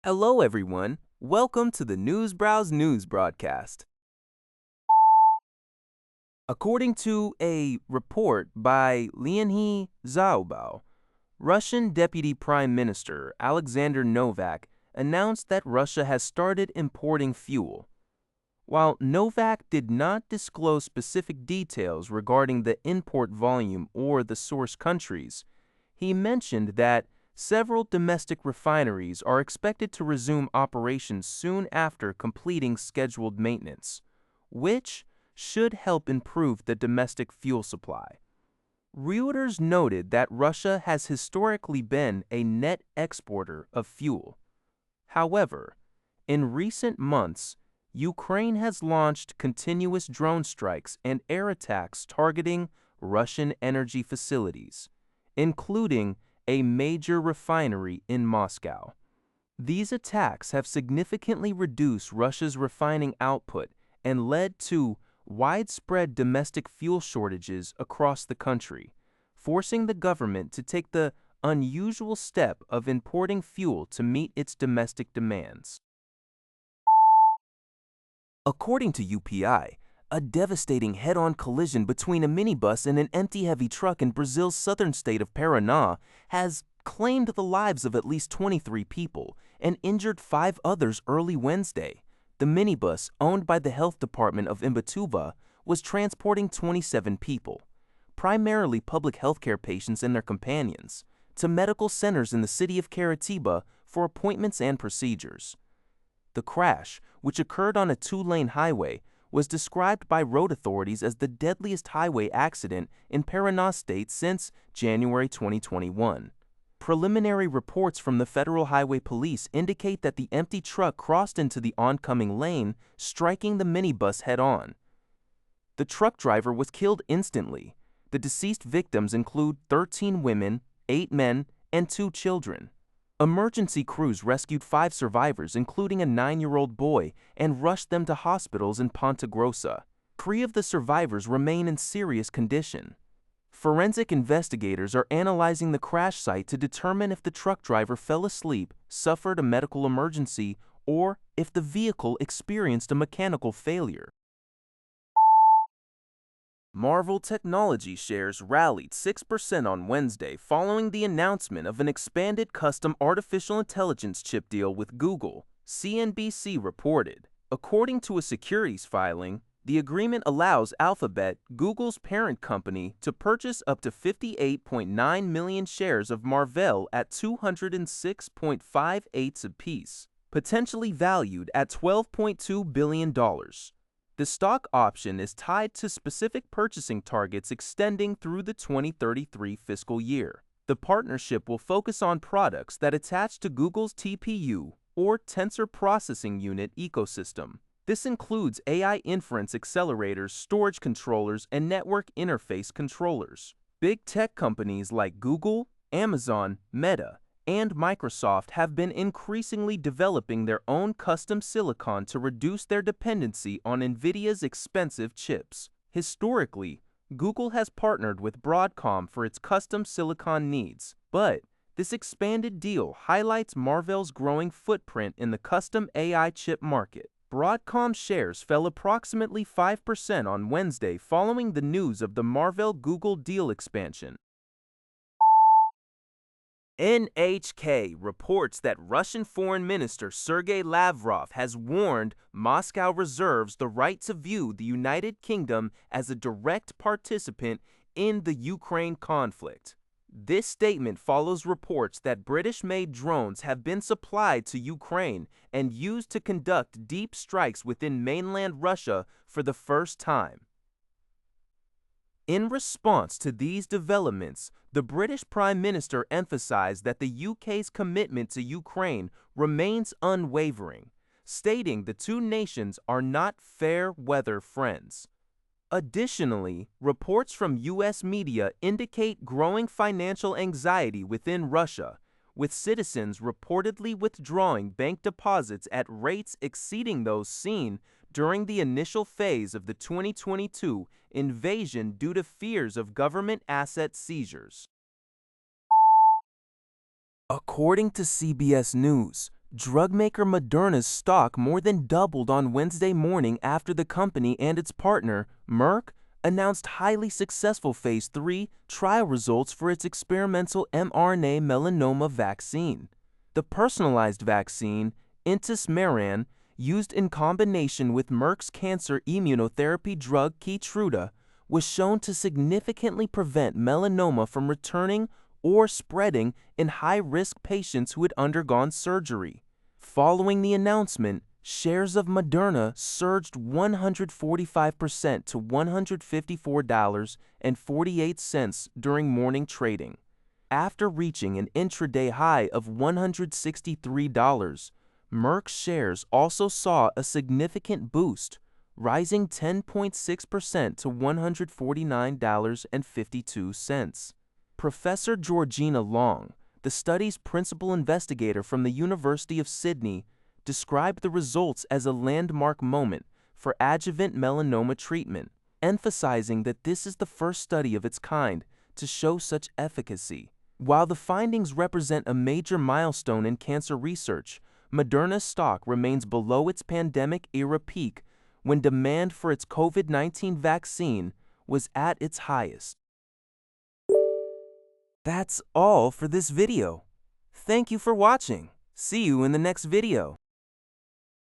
Hello, everyone. Welcome to the Newsbrowse News broadcast. According to a report by Leonid Zaubao, Russian Deputy Prime Minister Alexander Novak announced that Russia has started importing fuel. While Novak did not disclose specific details regarding the import volume or the source countries, he mentioned that several domestic refineries are expected to resume operations soon after completing scheduled maintenance, which should help improve the domestic fuel supply. Reuters noted that Russia has historically been a net exporter of fuel. However, in recent months, Ukraine has launched continuous drone strikes and air attacks targeting Russian energy facilities, including a major refinery in Moscow. These attacks have significantly reduced Russia's refining output and led to widespread domestic fuel shortages across the country, forcing the government to take the unusual step of importing fuel to meet its domestic demands. According to UPI, a devastating head-on collision between a minibus and an empty heavy truck in Brazil's southern state of Paraná has claimed the lives of at least 23 people and injured 5 others early Wednesday. The minibus, owned by the health department of Imbituba, was transporting 27 people, primarily public healthcare patients and their companions, to medical centers in the city of Curitiba for appointments and procedures. The crash, which occurred on a 2-lane highway, was described by road authorities as the deadliest highway accident in Paraná State since January 2021. Preliminary reports from the Federal Highway Police indicate that the empty truck crossed into the oncoming lane, striking the minibus head-on. The truck driver was killed instantly. The deceased victims include 13 women, 8 men, and 2 children. Emergency crews rescued 5 survivors, including a 9-year-old boy, and rushed them to hospitals in Ponta Grossa. 3 of the survivors remain in serious condition. Forensic investigators are analyzing the crash site to determine if the truck driver fell asleep, suffered a medical emergency, or if the vehicle experienced a mechanical failure. Marvell Technology shares rallied 6% on Wednesday following the announcement of an expanded custom artificial intelligence chip deal with Google, CNBC reported. According to a securities filing, the agreement allows Alphabet, Google's parent company, to purchase up to 58.9 million shares of Marvell at $206.58 apiece, potentially valued at $12.2 billion. The stock option is tied to specific purchasing targets extending through the 2033 fiscal year. The partnership will focus on products that attach to Google's TPU, or Tensor Processing Unit ecosystem. This includes AI inference accelerators, storage controllers, and network interface controllers. Big tech companies like Google, Amazon, Meta, and Microsoft have been increasingly developing their own custom silicon to reduce their dependency on NVIDIA's expensive chips. Historically, Google has partnered with Broadcom for its custom silicon needs, but this expanded deal highlights Marvell's growing footprint in the custom AI chip market. Broadcom shares fell approximately 5% on Wednesday following the news of the Marvell-Google deal expansion. NHK reports that Russian Foreign Minister Sergei Lavrov has warned Moscow reserves the right to view the United Kingdom as a direct participant in the Ukraine conflict. This statement follows reports that British-made drones have been supplied to Ukraine and used to conduct deep strikes within mainland Russia for the first time. In response to these developments, the British Prime Minister emphasized that the UK's commitment to Ukraine remains unwavering, stating the two nations are not fair-weather friends. Additionally, reports from U.S. media indicate growing financial anxiety within Russia, with citizens reportedly withdrawing bank deposits at rates exceeding those seen during the initial phase of the 2022 invasion due to fears of government asset seizures. According to CBS News, Drug maker Moderna's stock more than doubled on Wednesday morning after the company and its partner, Merck, announced highly successful Phase 3 trial results for its experimental mRNA melanoma vaccine. The personalized vaccine, Intismeran, used in combination with Merck's cancer immunotherapy drug Keytruda, was shown to significantly prevent melanoma from returning or spreading in high-risk patients who had undergone surgery. Following the announcement, shares of Moderna surged 145% to $154.48 during morning trading. After reaching an intraday high of $163, Merck shares also saw a significant boost, rising 10.6% to $149.52. Professor Georgina Long, the study's principal investigator from the University of Sydney, described the results as a landmark moment for adjuvant melanoma treatment, emphasizing that this is the first study of its kind to show such efficacy. While the findings represent a major milestone in cancer research, Moderna's stock remains below its pandemic-era peak when demand for its COVID-19 vaccine was at its highest. That's all for this video. Thank you for watching. See you in the next video.